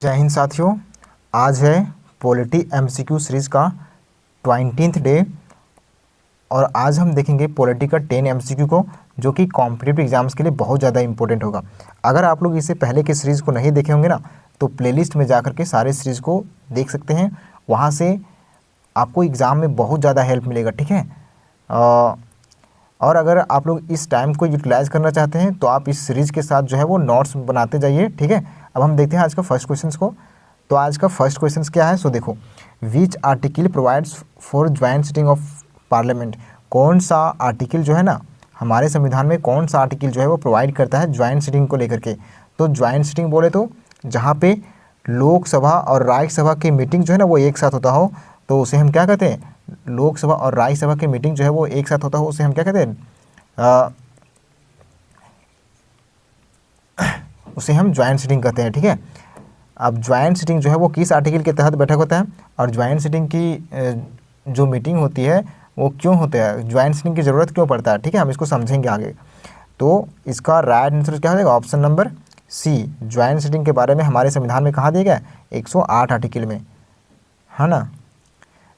जय हिंद साथियों, आज है पॉलिटी एमसीक्यू सीरीज़ का 20th डे और आज हम देखेंगे पॉलिटी का 10 एमसीक्यू को, जो कि कॉम्पिटिटिव एग्जाम्स के लिए बहुत ज़्यादा इंपॉर्टेंट होगा। अगर आप लोग इससे पहले की सीरीज़ को नहीं देखे होंगे ना, तो प्लेलिस्ट में जाकर के सारे सीरीज़ को देख सकते हैं। वहाँ से आपको एग्ज़ाम में बहुत ज़्यादा हेल्प मिलेगा, ठीक है। और अगर आप लोग इस टाइम को यूटिलाइज़ करना चाहते हैं तो आप इस सीरीज़ के साथ जो है वो नोट्स बनाते जाइए, ठीक है। अब हम देखते हैं आज का फर्स्ट क्वेश्चन को। तो आज का फर्स्ट क्वेश्चन क्या है, सो देखो, which article provides for joint sitting of parliament. कौन सा आर्टिकल जो है ना, हमारे संविधान में कौन सा आर्टिकल जो है वो प्रोवाइड करता है ज्वाइंट सिटिंग को लेकर के। तो ज्वाइंट सिटिंग बोले तो जहाँ पे लोकसभा और राज्यसभा की मीटिंग जो है ना वो एक साथ होता हो, तो उसे हम क्या कहते हैं, लोकसभा और राज्यसभा की मीटिंग जो है वो एक साथ होता हो, उसे हम क्या कहते हैं, उसे हम ज्वाइंट सिटिंग कहते हैं, ठीक है। अब ज्वाइंट सिटिंग जो है वो किस आर्टिकल के तहत बैठक होता है और ज्वाइंट सिटिंग की जो मीटिंग होती है वो क्यों होता है, ज्वाइंट सिटिंग की ज़रूरत क्यों पड़ता है, ठीक है। हम इसको समझेंगे आगे। तो इसका राइट आंसर क्या हो जाएगा, option number C. Joint sitting के बारे में हमारे संविधान में कहाँ दिया गया है, 108 आर्टिकल में, है ना।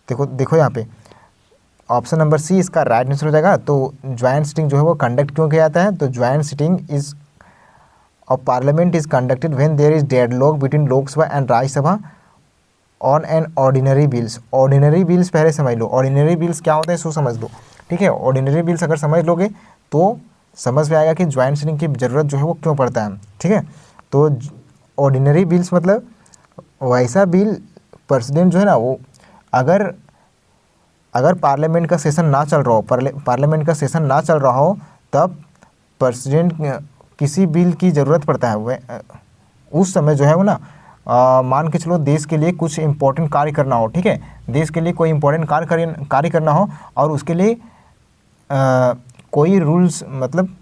देखो यहाँ पे ऑप्शन नंबर सी इसका राइट आंसर हो जाएगा। तो ज्वाइंट सिटिंग जो है वो कंडक्ट क्यों किया जाता है, तो joint sitting is of parliament is conducted when there is deadlock between Lok Sabha and Rajya Sabha on an ordinary bills. Ordinary bills पहले समझ लो, ऑर्डिनरी बिल्स क्या होते हैं सो समझ लो, ठीक है। ऑर्डिनरी बिल्स अगर समझ लोगे तो समझ में आएगा कि ज्वाइंट सिटिंग की ज़रूरत जो है वो क्यों पड़ता है, ठीक है। तो ऑर्डिनरी बिल्स मतलब वैसा बिल प्रेसिडेंट जो है ना वो अगर पार्लियामेंट का सेशन ना चल रहा हो, पार्लियामेंट का सेशन ना चल रहा हो, तब प्रेसिडेंट किसी बिल की ज़रूरत पड़ता है। वह उस समय जो है वो ना मान के चलो देश के लिए कुछ इम्पोर्टेंट कार्य करना हो, ठीक है, देश के लिए कोई इम्पोर्टेंट कार्य करना हो और उसके लिए कोई रूल्स मतलब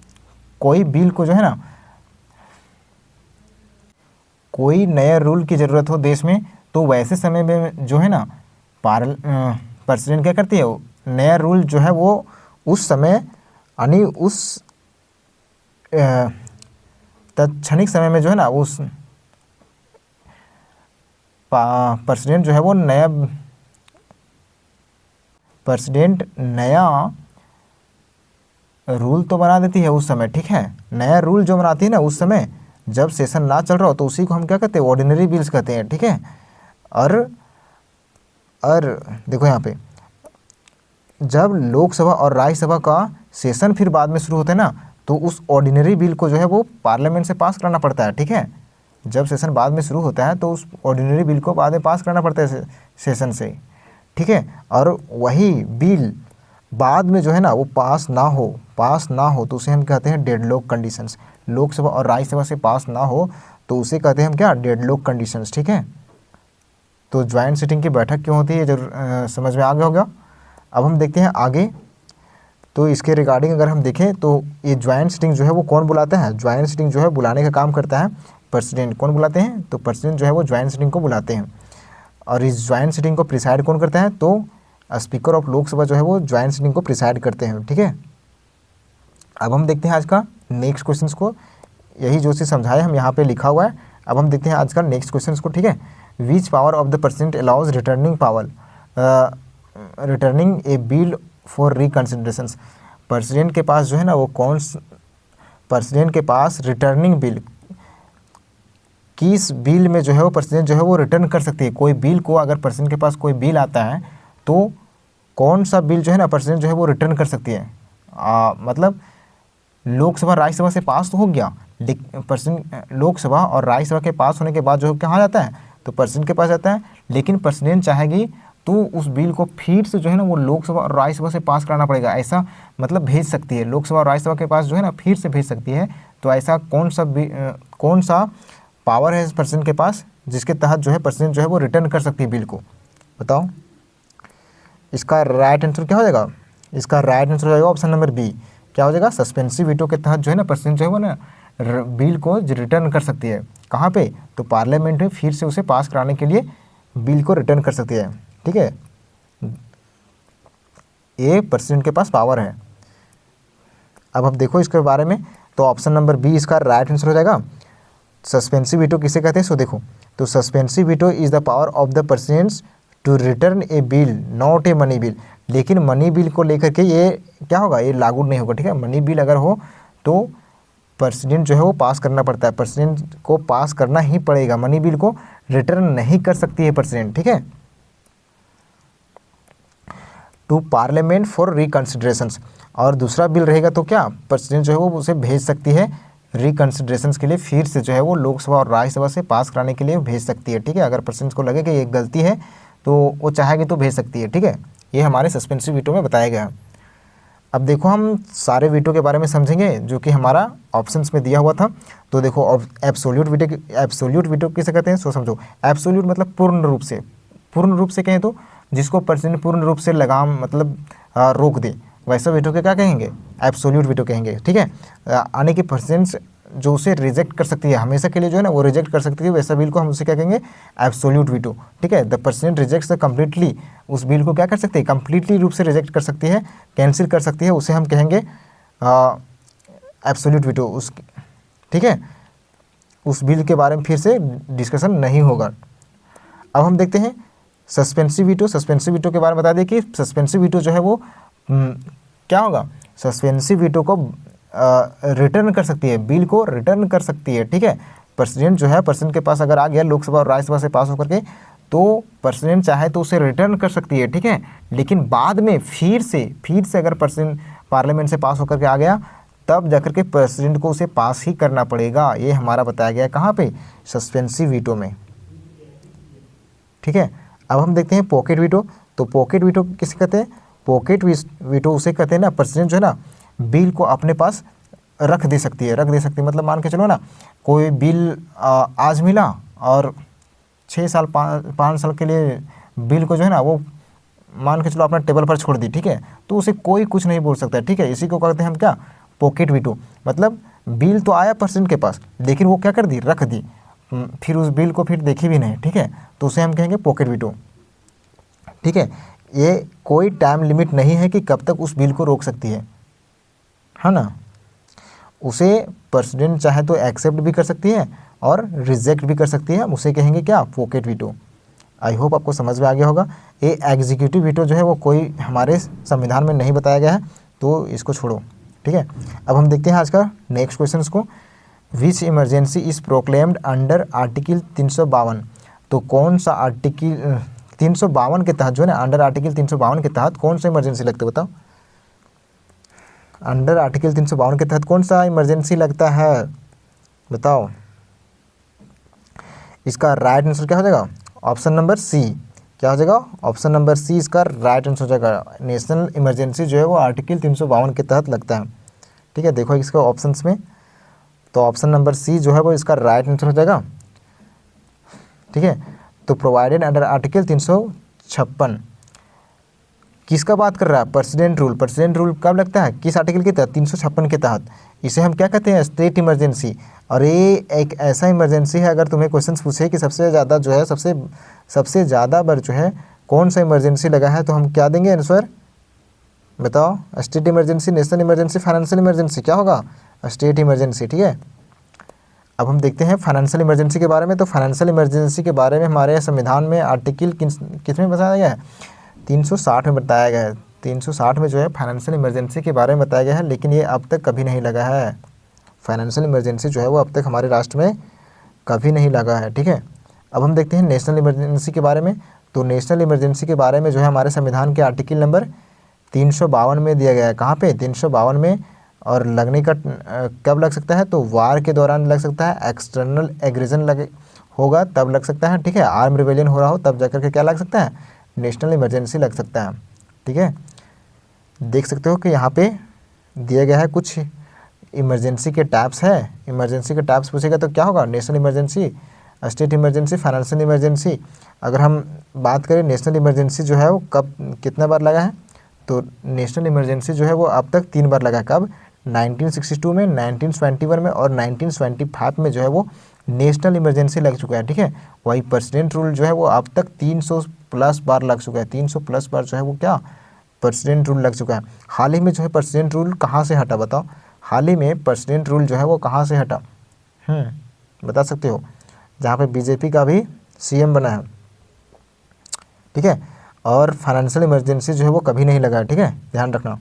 कोई बिल को जो है ना कोई नया रूल की ज़रूरत हो देश में, तो वैसे समय में जो है ना प्रेसिडेंट क्या करती है, नया रूल जो है वो उस समय यानी उस तत्क्षणिक समय में जो है ना उस प्रेसिडेंट जो है वो नया रूल तो बना देती है उस समय, ठीक है। नया रूल जो बनाती है ना उस समय जब सेशन ना चल रहा हो, तो उसी को हम क्या कहते हैं, ऑर्डिनरी बिल्स कहते हैं, ठीक है। और देखो यहाँ पे जब लोकसभा और राज्यसभा का सेशन फिर बाद में शुरू होता है ना, तो उस ऑर्डिनरी बिल को जो है वो पार्लियामेंट से पास कराना पड़ता है, ठीक है। जब सेशन बाद में शुरू होता है तो उस ऑर्डिनरी बिल को बाद में पास कराना पड़ता है सेशन से, ठीक है। और वही बिल बाद में जो है ना वो पास ना हो तो उसे हम कहते हैं डेडलॉक कंडीशंस। लोकसभा और राज्यसभा से पास ना हो तो उसे कहते हैं हम क्या, डेडलॉक कंडीशंस, ठीक है। तो ज्वाइंट सिटिंग की बैठक क्यों होती है जरूर समझ में आ गया होगा। अब हम देखते हैं आगे। तो इसके रिगार्डिंग अगर हम देखें तो ये ज्वाइंट सिटिंग जो है वो कौन बुलाता है, ज्वाइंट सिटिंग जो है बुलाने का काम करता है प्रेसिडेंट। कौन बुलाते हैं, तो प्रेसिडेंट जो है वो ज्वाइंट सिटिंग को बुलाते हैं। और इस ज्वाइंट सिटिंग को प्रिसाइड कौन करता है, तो स्पीकर ऑफ लोकसभा जो है वो ज्वाइंट सिटिंग को प्रिसाइड करते हैं, ठीक है। अब हम देखते हैं आज का नेक्स्ट क्वेश्चन को। यही जो चीज़ समझाए हम यहाँ पे लिखा हुआ है। अब हम देखते हैं आज का नेक्स्ट क्वेश्चन को, ठीक है। Which power of the president allows returning A bill for reconsideration. President के पास जो है ना वो प्रेसिडेंट के पास रिटर्निंग बिल, किस बिल में जो है वो प्रेसिडेंट जो है वो रिटर्न कर सकती है। कोई बिल को अगर प्रेसिडेंट के पास कोई बिल आता है तो कौन सा बिल जो है ना प्रेसिडेंट जो है वो रिटर्न कर सकती है। मतलब लोकसभा राज्यसभा से पास तो हो गया, प्रेसिडेंट लोकसभा और राज्यसभा के पास होने के बाद जो कहाँ जाता है, तो प्रेसिडेंट के पास जाता है। लेकिन प्रेसिडेंट चाहेगी तो उस बिल को फिर से जो है ना वो लोकसभा और राज्यसभा से पास कराना पड़ेगा, ऐसा मतलब भेज सकती है। लोकसभा और राज्यसभा के पास जो है ना फिर से भेज सकती है। तो ऐसा कौन सा पावर है प्रेसिडेंट के पास जिसके तहत जो है प्रेसिडेंट जो है वो रिटर्न कर सकती है बिल को, बताओ। इसका राइट आंसर क्या हो जाएगा, इसका राइट आंसर हो जाएगा ऑप्शन नंबर बी। क्या हो जाएगा, सस्पेंसिव वीटो के तहत जो है ना प्रेसिडेंट जो है वो ना बिल को रिटर्न कर सकती है। कहाँ पे, तो पार्लियामेंट में फिर से उसे पास कराने के लिए बिल को रिटर्न कर सकती है, ठीक है। ये प्रेसिडेंट के पास पावर है। अब देखो इसके बारे में, तो ऑप्शन नंबर बी इसका राइट आंसर हो जाएगा। सस्पेंसिव वीटो किसे कहते हैं? सो देखो, तो suspensive veto is the power of the president to return a bill not a money bill. लेकिन मनी बिल को लेकर के ये क्या होगा, ये लागू नहीं होगा, ठीक है। मनी बिल अगर हो तो प्रेसिडेंट जो है वो पास करना पड़ता है, प्रेसिडेंट को पास करना ही पड़ेगा, मनी बिल को रिटर्न नहीं कर सकती है प्रेसिडेंट, ठीक है। टू पार्लियामेंट फॉर रिकन्सिडरेशंस, और दूसरा बिल रहेगा तो क्या प्रेसिडेंट जो है वो उसे भेज सकती है रिकन्सिडरेशंस के लिए, फिर से जो है वो लोकसभा और राज्यसभा से पास कराने के लिए भेज सकती है, ठीक है। अगर प्रेसिडेंट को लगे कि ये गलती है तो वो चाहेगी तो भेज सकती है, ठीक है। ये हमारे सस्पेंसिव वीटो में बताया गया है। अब देखो हम सारे वीटो के बारे में समझेंगे जो कि हमारा ऑप्शंस में दिया हुआ था। तो देखो एब्सोल्यूट वीटो किसे कहते हैं? सो समझो, एब्सोल्यूट मतलब पूर्ण रूप से कहें तो जिसको प्रेसिडेंट पूर्ण रूप से लगाम मतलब रोक दे, वैसा वीटो के क्या कहेंगे? एब्सोल्यूट वीटो कहेंगे, ठीक है। आने की प्रेसिडेंट जो उसे रिजेक्ट कर सकती है, हमेशा के लिए जो है ना वो रिजेक्ट कर सकती है, वैसा बिल को हम उसे क्या कहेंगे? एब्सोल्यूट वीटो, ठीक है। The president rejects the completely, उस बिल को क्या कर सकती है? कम्प्लीटली रूप से रिजेक्ट कर सकती है, कैंसिल कर सकती है, उसे हम कहेंगे एब्सोल्यूट वीटो, उस, ठीक है। उस बिल के बारे में फिर से डिस्कशन नहीं होगा। अब हम देखते हैं सस्पेंसिव वीटो के बारे में बता दें कि सस्पेंसिव वीटो जो है वो क्या होगा? सस्पेंसिव वीटो को रिटर्न कर सकती है, बिल को रिटर्न कर सकती है, ठीक है। प्रेसिडेंट जो है, प्रेसिडेंट के पास अगर आ गया लोकसभा और राज्यसभा से पास होकर के, तो प्रेसिडेंट चाहे तो उसे रिटर्न कर सकती है, ठीक है। लेकिन बाद में फिर से अगर प्रेसिडेंट पार्लियामेंट से पास होकर के आ गया, तब जाकर के प्रेसिडेंट को उसे पास ही करना पड़ेगा। ये हमारा बताया गया है कहाँ पे? सस्पेंसिव वीटो में, ठीक है। अब हम देखते हैं पॉकेट वीटो। तो पॉकेट वीटो किसे कहते हैं? पॉकेट वीटो उसे कहते हैं ना, प्रेसिडेंट जो है ना बिल को अपने पास रख दे सकती है, मतलब मान के चलो ना, कोई बिल आज मिला और 6 साल 5 साल के लिए बिल को जो है ना वो मान के चलो अपना टेबल पर छोड़ दी, ठीक है। तो उसे कोई कुछ नहीं बोल सकता, ठीक है। इसी को कहते हैं हम क्या? Pocket veto. मतलब बिल तो आया प्रेसिडेंट के पास, लेकिन वो क्या कर दी? रख दी, फिर उस बिल को फिर देखी भी नहीं, ठीक है। तो उसे हम कहेंगे पॉकेट वीटो, ठीक है। ये कोई टाइम लिमिट नहीं है कि कब तक उस बिल को रोक सकती है ना। उसे प्रेसिडेंट चाहे तो एक्सेप्ट भी कर सकती है और रिजेक्ट भी कर सकती है, हम उसे कहेंगे क्या? Pocket veto. आई होप आपको समझ में आ गया होगा। ये एग्जीक्यूटिव वीटो जो है वो कोई हमारे संविधान में नहीं बताया गया है, तो इसको छोड़ो, ठीक है। अब हम देखते हैं आज का नेक्स्ट क्वेश्चन को। Which emergency is proclaimed under article 352। तो कौन सा आर्टिकल 352 के तहत जो है ना, अंडर आर्टिकल 352 के तहत कौन सा इमरजेंसी लगता है? बताओ, अंडर आर्टिकल 352 के तहत कौन सा इमरजेंसी लगता है? बताओ। इसका राइट आंसर क्या हो जाएगा? Option number C. क्या हो जाएगा? ऑप्शन नंबर सी इसका राइट आंसर हो जाएगा। नेशनल इमरजेंसी जो है वो आर्टिकल 352 के तहत लगता है, ठीक है। देखो इसका ऑप्शंस में, तो ऑप्शन नंबर सी जो है वो इसका राइट आंसर हो जाएगा, ठीक है। तो प्रोवाइडेड अंडर आर्टिकल 356 किसका बात कर रहा है? प्रेसिडेंट रूल कब लगता है? किस आर्टिकल के तहत? 356 के तहत। इसे हम क्या कहते हैं? State emergency. और ये एक ऐसा इमरजेंसी है, अगर तुम्हें क्वेश्चन पूछे कि सबसे ज़्यादा जो है सबसे ज़्यादा बार जो है कौन सा इमरजेंसी लगा है, तो हम क्या देंगे आंसर? बताओ। State emergency, national emergency, financial emergency, क्या होगा? स्टेट इमरजेंसी, ठीक है। अब हम देखते हैं फाइनेंशियल इमरजेंसी के बारे में। तो फाइनेंशियल इमरजेंसी के बारे में हमारे संविधान में आर्टिकल किसमें बताया गया है? 360 में बताया गया है। 360 में जो है फाइनेंशियल इमरजेंसी के बारे में बताया गया है, लेकिन ये अब तक कभी नहीं लगा है। फाइनेंशियल इमरजेंसी जो है वो अब तक हमारे राष्ट्र में कभी नहीं लगा है, ठीक है। अब हम देखते हैं नेशनल इमरजेंसी के बारे में। तो नेशनल इमरजेंसी के बारे में जो है हमारे संविधान के आर्टिकल नंबर 352 में दिया गया है। कहाँ पे? 352 में। और लगने का कब लग सकता है? तो वार के दौरान लग सकता है, एक्सटर्नल एग्रेशन लगे होगा तब लग सकता है, ठीक है। आर्म रिबेलियन हो रहा हो तब जाकर के क्या लग सकता है? नेशनल इमरजेंसी लग सकता है, ठीक है। देख सकते हो कि यहाँ पे दिया गया है कुछ इमरजेंसी के टाइप्स है। इमरजेंसी के टाइप्स पूछेगा तो क्या होगा? National emergency, state emergency, financial emergency. अगर हम बात करें नेशनल इमरजेंसी जो है वो कब कितना बार लगा है, तो नेशनल इमरजेंसी जो है वो अब तक 3 बार लगा है। कब? 1962 में, 1921 में और 1925 में जो है वो नेशनल इमरजेंसी लग चुका है, ठीक है। वही प्रेसिडेंट रूल जो है वो अब तक 300 प्लस बार लग चुका है। 300 प्लस बार जो है वो क्या? प्रेसिडेंट रूल लग चुका है। हाल ही में जो है प्रेसिडेंट रूल कहाँ से हटा? बताओ। हाल ही में प्रेसिडेंट रूल जो है वो कहाँ से हटा? बता सकते हो, जहाँ पे बीजेपी का भी सीएम बना है, ठीक है, और फाइनेंशियल इमरजेंसी जो है वो कभी नहीं लगा है, ठीक है, ध्यान रखना।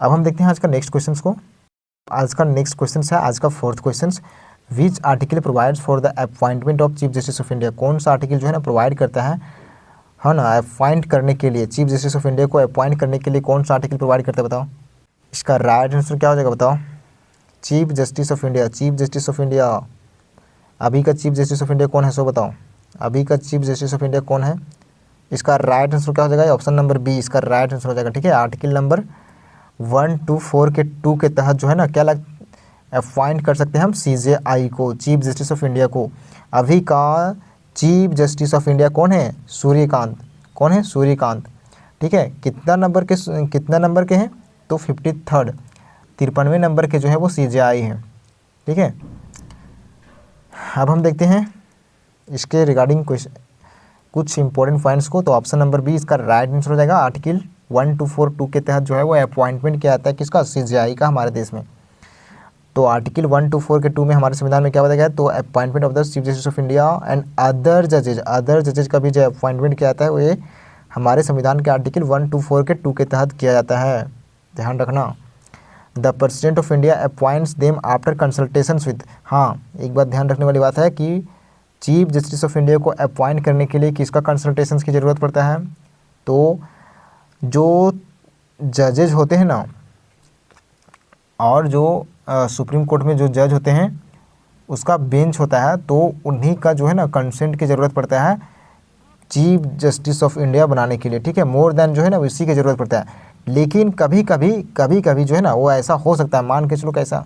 अब हम देखते हैं आज का नेक्स्ट क्वेश्चन को। आज का नेक्स्ट क्वेश्चन है, आज का fourth question, which article provides for the appointment of chief justice of India. कौन सा आर्टिकल जो है ना प्रोवाइड करता है ना अपॉइंट करने के लिए, चीफ जस्टिस ऑफ इंडिया को अपॉइंट करने के लिए कौन सा आर्टिकल प्रोवाइड करता है, बताओ। इसका राइट आंसर क्या हो जाएगा, बताओ। Chief justice of India, chief justice of India, अभी का चीफ जस्टिस ऑफ इंडिया कौन है, सो बताओ, अभी का चीफ जस्टिस ऑफ इंडिया कौन है। इसका राइट आंसर क्या हो जाएगा, ऑप्शन नंबर बी इसका राइट आंसर हो जाएगा, ठीक है। आर्टिकल नंबर 124 के 2 के तहत जो है ना क्या अपॉइंट कर सकते हैं हम CJI को, चीफ जस्टिस ऑफ इंडिया को। अभी का चीफ जस्टिस ऑफ इंडिया कौन है, सूर्यकांत, कौन है, सूर्यकांत, ठीक है। कितना नंबर के हैं, तो 53rd, 53वें नंबर के जो है वो CJI हैं, ठीक है। अब हम देखते हैं इसके रिगार्डिंग कुछ इंपॉर्टेंट पॉइंट्स को, तो ऑप्शन नंबर बी इसका राइट आंसर हो जाएगा। आर्टिकल 1242 के तहत जो है वो अपॉइंटमेंट किया जाता है किसका, CJI का हमारे देश में। तो आर्टिकल 124 के 2 में हमारे संविधान में क्या बताया गया है, तो appointment of the chief justice of India and other जजेज का भी जो अपॉइंटमेंट किया जाता है वो ये हमारे संविधान के आर्टिकल 124 के 2 के तहत किया जाता है, ध्यान रखना। The president of India appoints them after consultations with, हाँ एक बात ध्यान रखने वाली बात है कि चीफ जस्टिस ऑफ इंडिया को अपॉइंट करने के लिए किसका कंसल्टेशंस की ज़रूरत पड़ता है, तो जो जजेज होते हैं ना, और जो सुप्रीम कोर्ट में जो जज होते हैं उसका बेंच होता है, तो उन्हीं का जो है ना कंसेंट की ज़रूरत पड़ता है चीफ जस्टिस ऑफ इंडिया बनाने के लिए, ठीक है। मोर देन जो है ना इसी की ज़रूरत पड़ता है। लेकिन कभी कभी जो है ना वो ऐसा हो सकता है, मान के चलो कैसा,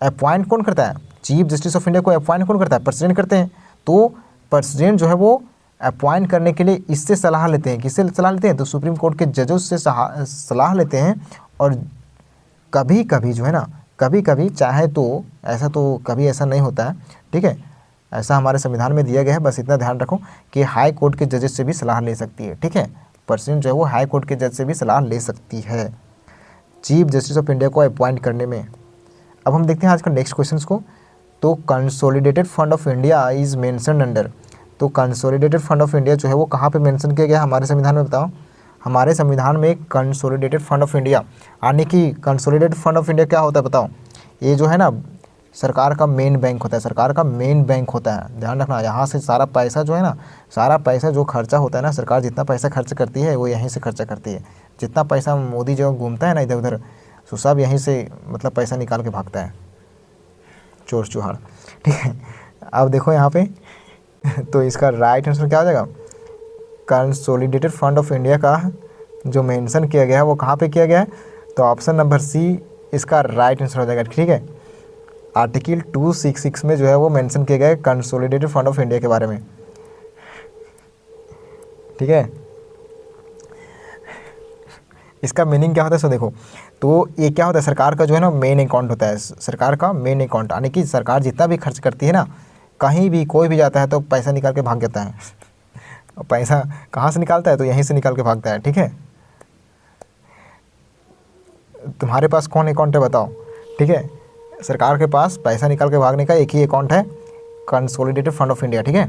अपॉइंट कौन करता है, चीफ जस्टिस ऑफ इंडिया को अपॉइंट कौन करता है, प्रेसिडेंट करते हैं। तो प्रेसिडेंट जो है वो अपॉइंट करने के लिए इससे सलाह लेते हैं, किससे सलाह लेते हैं, तो सुप्रीम कोर्ट के जजों से सलाह लेते हैं। और कभी कभी जो है ना, कभी कभी चाहे तो ऐसा, तो कभी ऐसा नहीं होता है, ठीक है, ऐसा हमारे संविधान में दिया गया है, बस इतना ध्यान रखो कि हाई कोर्ट के जजेस से भी सलाह ले सकती है, ठीक है। प्रेसिडेंट जो है वो हाई कोर्ट के जज से भी सलाह ले सकती है चीफ जस्टिस ऑफ इंडिया को अपॉइंट करने में। अब हम देखते हैं आज का नेक्स्ट क्वेश्चन को। तो consolidated fund of India is mentioned under, तो कंसोलिडेटेड फंड ऑफ इंडिया जो है वो कहाँ पे मेंशन किया गया हमारे संविधान में, बताओ। हमारे संविधान में कंसोलिडेटेड फंड ऑफ इंडिया, यानी कि कंसोलिडेटेड फंड ऑफ इंडिया क्या होता है, बताओ। ये जो है ना सरकार का मेन बैंक होता है, सरकार का मेन बैंक होता है, ध्यान रखना। यहाँ से सारा पैसा जो है ना, सारा पैसा जो खर्चा होता है ना, सरकार जितना पैसा खर्च करती है वो यहीं से खर्चा करती है। जितना पैसा मोदी जो घूमता है ना इधर उधर, तो सब यहीं से मतलब पैसा निकाल के भागता है, चोर चुहाड़, ठीक है। अब देखो यहाँ पे तो इसका राइट आंसर क्या हो जाएगा, कंसोलिडेटेड फंड ऑफ इंडिया का जो मेंशन किया गया है वो कहाँ पे किया गया है, तो ऑप्शन नंबर सी इसका राइट आंसर हो जाएगा, ठीक है। आर्टिकल 266 में जो है वो मेंशन किया गया है कंसोलिडेटेड फंड ऑफ इंडिया के बारे में, ठीक है। इसका मीनिंग क्या होता है, सो देखो, तो ये क्या होता है, सरकार का जो है ना मेन अकाउंट होता है, सरकार का मेन अकाउंट, यानी कि सरकार जितना भी खर्च करती है ना, कहीं भी कोई भी जाता है तो पैसा निकाल के भाग जाता है। और पैसा कहाँ से निकालता है, तो यहीं से निकाल के भागता है, ठीक है। तुम्हारे पास कौन अकाउंट है बताओ, ठीक है। सरकार के पास पैसा निकाल के भागने का एक ही अकाउंट है, कंसोलिडेटेड फंड ऑफ इंडिया, ठीक है।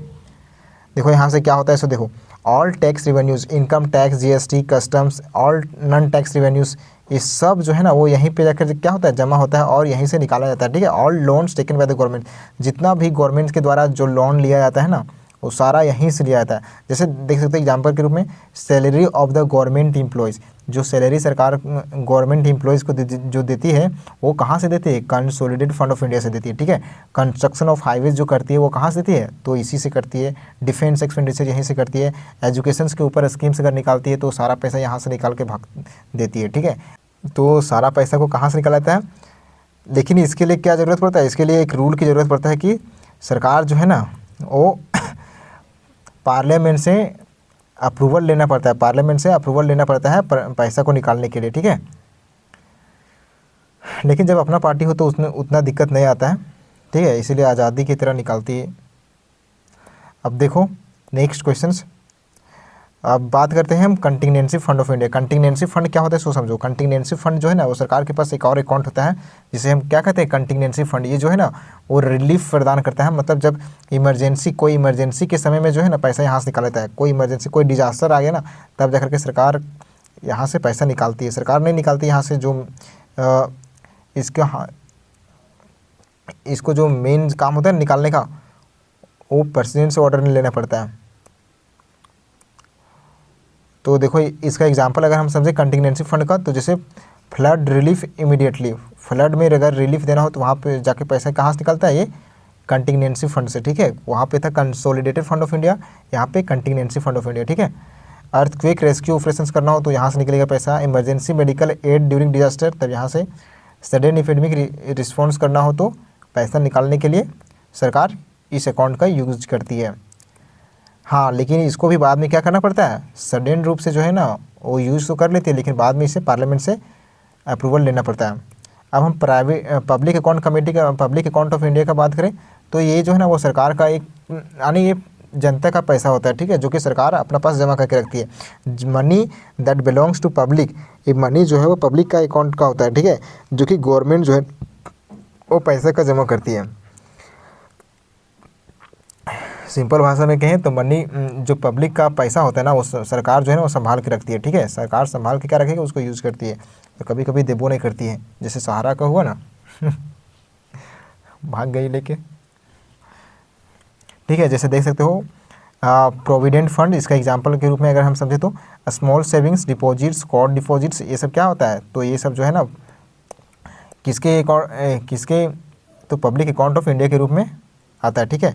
देखो यहाँ से क्या होता है, सो देखो, all tax revenues, income tax, GST, customs, all non tax revenues, ये सब जो है ना वो यहीं पे जाकर क्या होता है, जमा होता है और यहीं से निकाला जाता है, ठीक है। All loans taken by the government, जितना भी गवर्नमेंट के द्वारा जो लोन लिया जाता है ना वो सारा यहीं से लिया जाता है। जैसे देख सकते हैं एग्जाम्पल के रूप में, salary of the government employees, जो सैलरी सरकार गवर्नमेंट एम्प्लॉयज़ को जो देती है वो कहाँ से देती है, कंसोलिडेटेड फंड ऑफ इंडिया से देती है, ठीक है। कंस्ट्रक्शन ऑफ हाईवेज जो करती है वो कहाँ से देती है, तो इसी से करती है। डिफेंस एक्सपेंडिचर यहीं से करती है। एजुकेशन के ऊपर स्कीम्स अगर निकालती है तो सारा पैसा यहाँ से निकाल के भाग देती है, ठीक है। तो सारा पैसा को कहाँ से निकाला जाता है, लेकिन इसके लिए क्या ज़रूरत पड़ता है, इसके लिए एक रूल की ज़रूरत पड़ता है कि सरकार जो है ना वो पार्लियामेंट से अप्रूवल लेना पड़ता है, पार्लियामेंट से अप्रूवल लेना पड़ता है पैसा को निकालने के लिए, ठीक है। लेकिन जब अपना पार्टी हो तो उसमें उतना दिक्कत नहीं आता है, ठीक है, इसीलिए आज़ादी की तरह निकालती है। अब देखो नेक्स्ट क्वेश्चंस, अब बात करते हैं हम contingency fund of India. Contingency fund क्या होता है सो समझो। कंटिजेंसी फंड जो है ना वो सरकार के पास एक और अकाउंट होता है जिसे हम क्या कहते हैं कंटिजेंसी फंड। ये जो है ना वो रिलीफ प्रदान करता है, मतलब जब इमरजेंसी, कोई इमरजेंसी के समय में जो है ना पैसा यहाँ से निकाल लेता है। कोई इमरजेंसी, कोई डिजास्टर आ गया ना, तब जाकर के सरकार यहाँ से पैसा निकालती है। सरकार नहीं निकालती यहाँ से, जो इसको जो मेन काम होता है निकालने का, वो प्रेसिडेंट से ऑर्डर लेना पड़ता है। तो देखो इसका एग्जांपल अगर हम समझे कंटिजेंसी फंड का, तो जैसे फ्लड रिलीफ इमीडिएटली, फ्लड में अगर रिलीफ देना हो तो वहाँ पे जाके पैसा कहाँ से निकलता है, ये कंटिजेंसी फंड से, ठीक है। वहाँ पे था कंसोलिडेटेड फंड ऑफ इंडिया, यहाँ पे कंटिजेंसी फंड ऑफ इंडिया, ठीक है। अर्थक्वेक रेस्क्यू ऑपरेशंस करना हो तो यहाँ से निकलेगा पैसा। Emergency medical aid during disaster, तब यहाँ से सडन एपिडेमिक रिस्पॉन्स करना हो तो पैसा निकालने के लिए सरकार इस अकाउंट का यूज करती है। हाँ, लेकिन इसको भी बाद में क्या करना पड़ता है, सडन रूप से जो है ना वो यूज़ तो कर लेते हैं, लेकिन बाद में इसे पार्लियामेंट से अप्रूवल लेना पड़ता है। अब हम प्राइवेट पब्लिक अकाउंट कमेटी का, पब्लिक अकाउंट ऑफ इंडिया का बात करें तो ये जो है ना वो सरकार का एक, यानी ये जनता का पैसा होता है, ठीक है, जो कि सरकार अपना पास जमा करके रखती है। Money that belongs to public, ये मनी जो है वो पब्लिक का अकाउंट का होता है, ठीक है, जो कि गवर्नमेंट जो है वो पैसे का जमा करती है। सिंपल भाषा में कहें तो मनी, जो पब्लिक का पैसा होता है ना वो सरकार जो है ना वो संभाल के रखती है, ठीक है। सरकार संभाल के क्या रखेगी, उसको यूज़ करती है। तो कभी कभी देबो नहीं करती है, जैसे सहारा का हुआ ना भाग गई लेके, ठीक है। जैसे देख सकते हो प्रोविडेंट फंड, इसका एग्जांपल के रूप में अगर हम समझे तो small savings deposits, court deposits, ये सब क्या होता है, तो ये सब जो है ना किसके तो पब्लिक अकाउंट ऑफ इंडिया के रूप में आता है, ठीक है।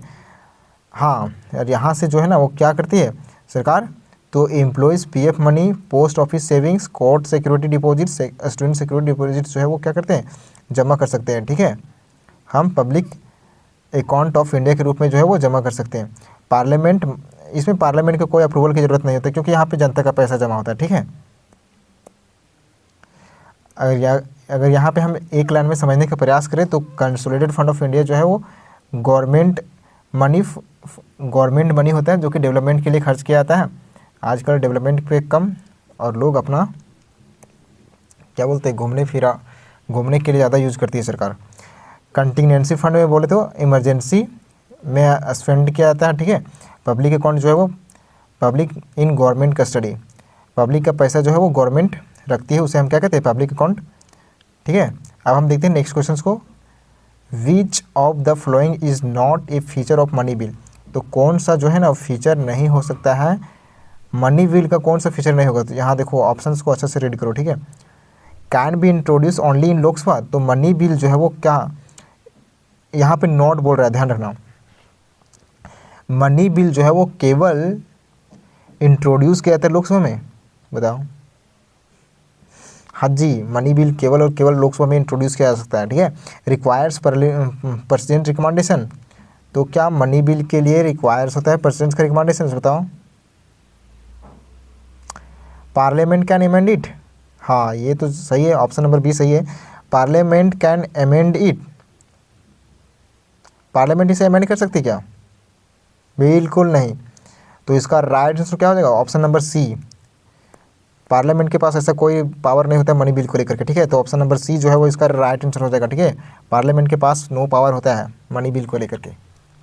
हाँ, और यहाँ से जो है ना वो क्या करती है सरकार, तो employees PF money, post office savings, court security deposits, student security deposits जो है वो क्या करते हैं, जमा कर सकते हैं, ठीक है। हम पब्लिक अकाउंट ऑफ इंडिया के रूप में जो है वो जमा कर सकते हैं। पार्लियामेंट, इसमें पार्लियामेंट को कोई अप्रूवल की ज़रूरत नहीं होती, क्योंकि यहाँ पे जनता का पैसा जमा होता है, ठीक है। अगर यहाँ पे हम एक लाइन में समझने का प्रयास करें तो कंसोलिडेटेड फंड ऑफ इंडिया जो है वो गवर्नमेंट मनी होता है, जो कि डेवलपमेंट के लिए खर्च किया जाता है। आजकल डेवलपमेंट पे कम और लोग अपना क्या बोलते हैं, घूमने के लिए ज़्यादा यूज़ करती है सरकार। कंटिजेंसी फंड में बोले तो इमरजेंसी में स्पेंड किया जाता है, ठीक है। पब्लिक अकाउंट जो है वो public in government custody, public का पैसा जो है वो गवर्नमेंट रखती है, उसे हम क्या कहते हैं, पब्लिक अकाउंट, ठीक है। अब हम देखते हैं नेक्स्ट क्वेश्चन को, which of the following is not a feature of money bill, तो कौन सा जो है ना फीचर नहीं हो सकता है, मनी बिल का कौन सा फीचर नहीं होगा। तो यहाँ देखो ऑप्शंस को अच्छे से रीड करो, ठीक है। Can be introduce only in Lok Sabha, तो मनी बिल जो है वो क्या, यहाँ पे नॉट बोल रहा है, ध्यान रखना। मनी बिल जो है वो केवल इंट्रोड्यूस किया जाता है लोकसभा में, बताओ। हाँ जी, मनी बिल केवल और केवल लोकसभा में इंट्रोड्यूस किया जा सकता है, ठीक है। रिक्वायर्स प्रेसिडेंट रिकमेंडेशन, तो क्या मनी बिल के लिए रिक्वायर्स होता है प्रेसिडेंट का रिकमेंडेशन, बताओ। पार्लियामेंट कैन अमेंड इट, हाँ ये तो सही है, ऑप्शन नंबर बी सही है। Parliament can amend it, parliament इसे अमेंड कर सकती है क्या, बिल्कुल नहीं। तो इसका राइट आंसर क्या हो जाएगा, ऑप्शन नंबर सी। पार्लियामेंट के पास ऐसा कोई पावर नहीं होता है मनी बिल को लेकर के, ठीक है। तो ऑप्शन नंबर सी जो है वो इसका राइट आंसर हो जाएगा, ठीक है। पार्लियामेंट के पास नो पावर होता है मनी बिल को लेकर के,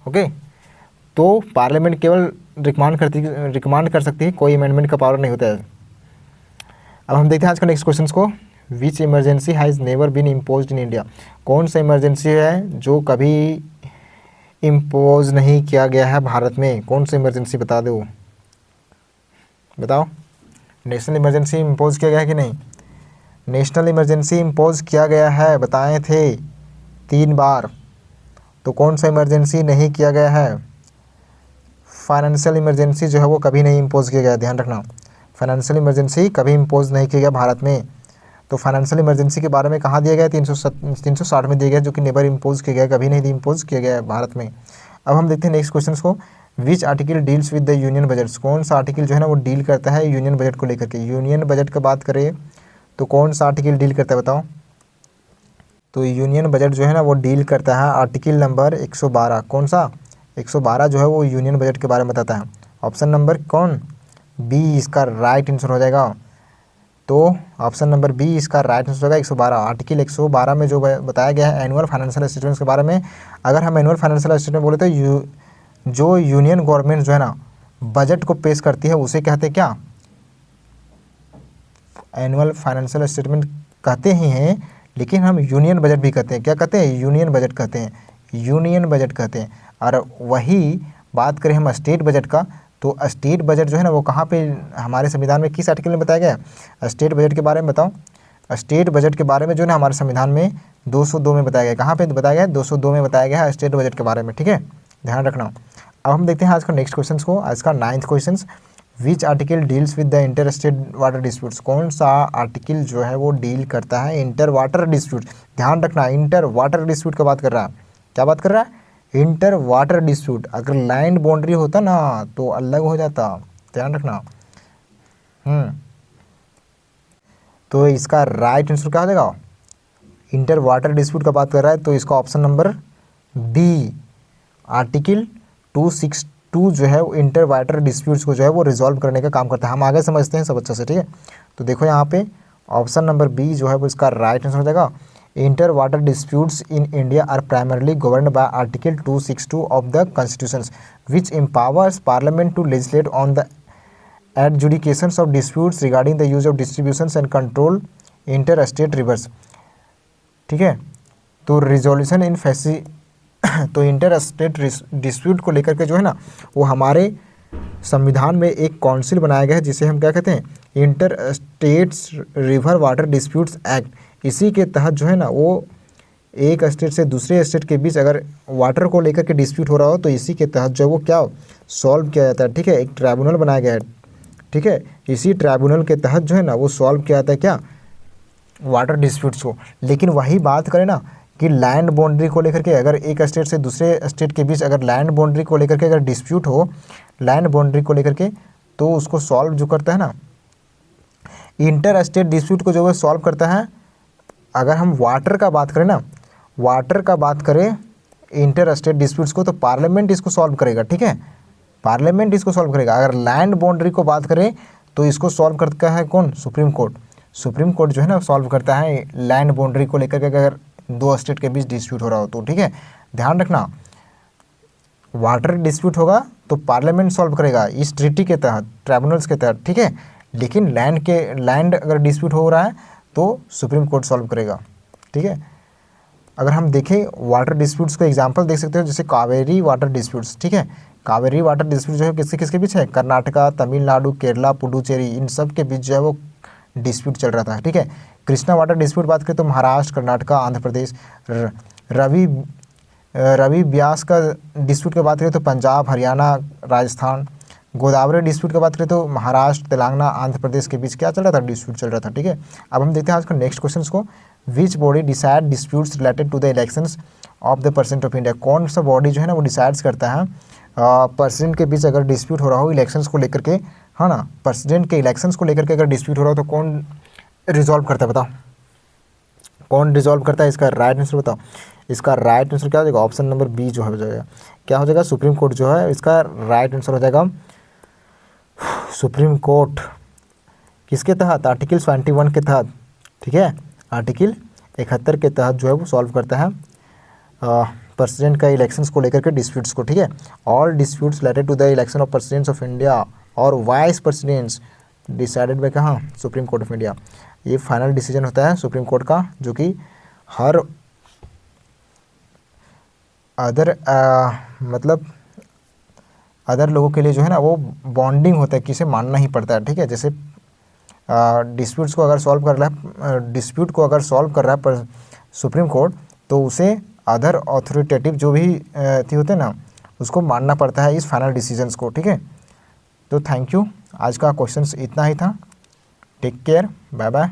ओके। तो पार्लियामेंट केवल रिकमांड कर सकती है, कोई अमेंडमेंट का पावर नहीं होता है। अब हम देखते हैं आज का नेक्स्ट क्वेश्चन को, which emergency has never been imposed in India, कौन सा इमरजेंसी है जो कभी इम्पोज नहीं किया गया है भारत में, कौन सा इमरजेंसी बता दो, बताओ। नेशनल इमरजेंसी इम्पोज किया गया है कि नहीं, नेशनल इमरजेंसी इम्पोज किया गया है, बताए थे 3 बार, तो कौन सा इमरजेंसी नहीं किया गया है। फाइनेंशियल इमरजेंसी जो है वो कभी नहीं इम्पोज किया गया, ध्यान रखना। फाइनेंशियल इमरजेंसी कभी इम्पोज नहीं किया गया भारत में। तो फाइनेंशियल इमरजेंसी के बारे में कहाँ दिया गया, 360 में दिया गया, जो कि नेवर इम्पोज किया गया, कभी नहीं इम्पोज किया गया है भारत में। अब हम देखते हैं नेक्स्ट क्वेश्चन को, which article deals with the union budgets, कौन सा आर्टिकल जो है ना वो डील करता है यूनियन बजट को लेकर के। यूनियन बजट का बात करें तो कौन सा आर्टिकल डील करता है, बताओ। तो यूनियन बजट जो है ना वो डील करता है आर्टिकल नंबर 112, कौन सा 112 जो है वो यूनियन बजट के बारे में बताता है। ऑप्शन नंबर कौन बी इसका राइट आंसर हो जाएगा। तो ऑप्शन नंबर बी इसका राइट आंसर होगा 112। आर्टिकल 112 में जो बताया गया है एनुअल फाइनेंशियल स्टेटमेंट्स के बारे में, अगर हम एनुअल फाइनेंशियल स्टेटमेंट बोले तो जो यूनियन गवर्नमेंट जो है ना बजट को पेश करती है उसे कहते हैं क्या, एनुअल फाइनेंशियल स्टेटमेंट कहते ही हैं, लेकिन हम यूनियन बजट भी कहते हैं। क्या कहते हैं, यूनियन बजट कहते हैं, यूनियन बजट कहते हैं। और वही बात करें हम स्टेट बजट का, तो स्टेट बजट जो है ना वो कहाँ पे हमारे संविधान में किस आर्टिकल में बताया गया है, स्टेट बजट के बारे में बताओ। स्टेट बजट के बारे में जो है ना हमारे संविधान में 202 में बताया गया है। कहाँ पे बताया गया है, 202 में बताया गया है स्टेट बजट के बारे में, ठीक है, ध्यान रखना। अब हम देखते हैं आज का नेक्स्ट क्वेश्चन को, आज का 9th question, which article deals with the inter state water disputes, कौन सा आर्टिकल जो है वो डील करता है इंटर वाटर डिस्प्यूट। ध्यान रखना, इंटर वाटर डिस्प्यूट का बात कर रहा है, क्या बात कर रहा है, इंटर वाटर डिस्प्यूट। अगर लैंड बाउंड्री होता ना तो अलग हो जाता, ध्यान रखना। तो इसका राइट आंसर क्या हो जाएगा, इंटर वाटर डिस्प्यूट का बात कर रहा है, तो इसका ऑप्शन नंबर बी आर्टिकल 262 जो है वो इंटर वाटर डिस्प्यूट्स को जो है वो रिजॉल्व करने का काम करता है। हम आगे समझते हैं सब अच्छे से, ठीक है। तो देखो यहाँ पे ऑप्शन नंबर बी जो है वो इसका राइट आंसर हो जाएगा। Inter water disputes in India are primarily governed by article 262 of the constitution which empowers parliament to legislate on the adjudications of disputes regarding the use of distributions and control interstate rivers, ठीक है। तो resolution in तो inter state dispute को लेकर के जो है ना वो हमारे संविधान में एक काउंसिल बनाया गया है जिसे हम क्या कहते हैं, inter states river water disputes act. इसी के तहत जो है ना वो एक स्टेट से दूसरे स्टेट के बीच अगर वाटर को लेकर के डिस्प्यूट हो रहा हो तो इसी के तहत जो है वो क्या सॉल्व किया जाता है, ठीक है। एक ट्राइब्यूनल बनाया गया है, ठीक है। इसी ट्राइब्यूनल के तहत जो है ना वो सॉल्व किया जाता है क्या, वाटर डिस्प्यूट्स को। लेकिन वही बात करें ना कि लैंड बाउंड्री को लेकर के अगर एक स्टेट से दूसरे स्टेट के बीच अगर लैंड बाउंड्री को लेकर के अगर डिस्प्यूट हो, लैंड बाउंड्री को लेकर के, तो उसको सॉल्व जो करता है ना इंटर स्टेट डिस्प्यूट को जो है सॉल्व करता है। अगर हम वाटर का बात करें ना, वाटर का बात करें इंटर स्टेट डिस्प्यूट्स को, तो पार्लियामेंट इसको सॉल्व करेगा, ठीक है, पार्लियामेंट इसको सॉल्व करेगा। अगर लैंड बाउंड्री को बात करें तो इसको सॉल्व करता है कौन, सुप्रीम कोर्ट। सुप्रीम कोर्ट जो है ना सॉल्व करता है लैंड बाउंड्री को लेकर के अगर दो स्टेट के बीच डिस्प्यूट हो रहा हो तो, ठीक है। ध्यान रखना, वाटर डिस्प्यूट होगा तो पार्लियामेंट सॉल्व करेगा इस ट्रीटी के तहत, ट्राइब्यूनल्स के तहत, ठीक है। लेकिन लैंड अगर डिस्प्यूट हो रहा है तो सुप्रीम कोर्ट सॉल्व करेगा, ठीक है। अगर हम देखें वाटर डिस्प्यूट्स का एग्जांपल देख सकते हो, जैसे कावेरी वाटर डिस्प्यूट्स, ठीक है। कावेरी वाटर डिस्प्यूट जो है किसके किसके बीच है, कर्नाटका, तमिलनाडु, केरला, पुडुचेरी, इन सब के बीच जो है वो डिस्प्यूट चल रहा था, ठीक है। कृष्णा वाटर डिस्प्यूट बात करें तो महाराष्ट्र, कर्नाटका, आंध्र प्रदेश। रवि व्यास का डिस्प्यूट की बात करें तो पंजाब, हरियाणा, राजस्थान। गोदावरी डिस्प्यूट की बात करें तो महाराष्ट्र, तेलंगाना, आंध्र प्रदेश के बीच क्या चल रहा था, डिस्प्यूट चल रहा था, ठीक है। अब हम देखते हैं आज का नेक्स्ट क्वेश्चन को, which body decide disputes related to the elections of the president of India. कौन सा बॉडी जो है ना वो डिसाइड्स करता है प्रेसिडेंट के बीच अगर डिस्प्यूट हो रहा हो इलेक्शंस को लेकर के, हाँ ना, प्रेसिडेंट के इलेक्शंस को लेकर के अगर डिस्प्यूट हो रहा हो तो कौन रिजॉल्व करता है, बताओ कौन रिजॉल्व करता है। इसका राइट आंसर बताओ, इसका राइट आंसर क्या हो जाएगा, ऑप्शन नंबर बी जो है हो जाएगा, क्या हो जाएगा, सुप्रीम कोर्ट जो है इसका राइट आंसर हो जाएगा सुप्रीम कोर्ट। किसके तहत, आर्टिकल 21 के तहत, ठीक है, आर्टिकल 71 के तहत जो है वो सॉल्व करता है प्रेसिडेंट का इलेक्शंस को लेकर के डिस्प्यूट्स को, ठीक है। All disputes related to the election of presidents of India और वाइस प्रेसिडेंट्स डिसाइडेड बाय कहाँ, सुप्रीम कोर्ट ऑफ इंडिया। ये फाइनल डिसीजन होता है सुप्रीम कोर्ट का, जो कि हर मतलब अदर लोगों के लिए जो है ना वो बॉन्डिंग होता है कि इसे मानना ही पड़ता है, ठीक है। जैसे डिस्प्यूट्स को अगर सॉल्व कर रहा है, डिस्प्यूट को अगर सॉल्व कर रहा है पर सुप्रीम कोर्ट, तो उसे अदर अथॉरिटेटिव जो भी होते हैं ना उसको मानना पड़ता है इस फाइनल डिसीजंस को, ठीक है। तो थैंक यू, आज का क्वेश्चन इतना ही था। Take care, bye bye.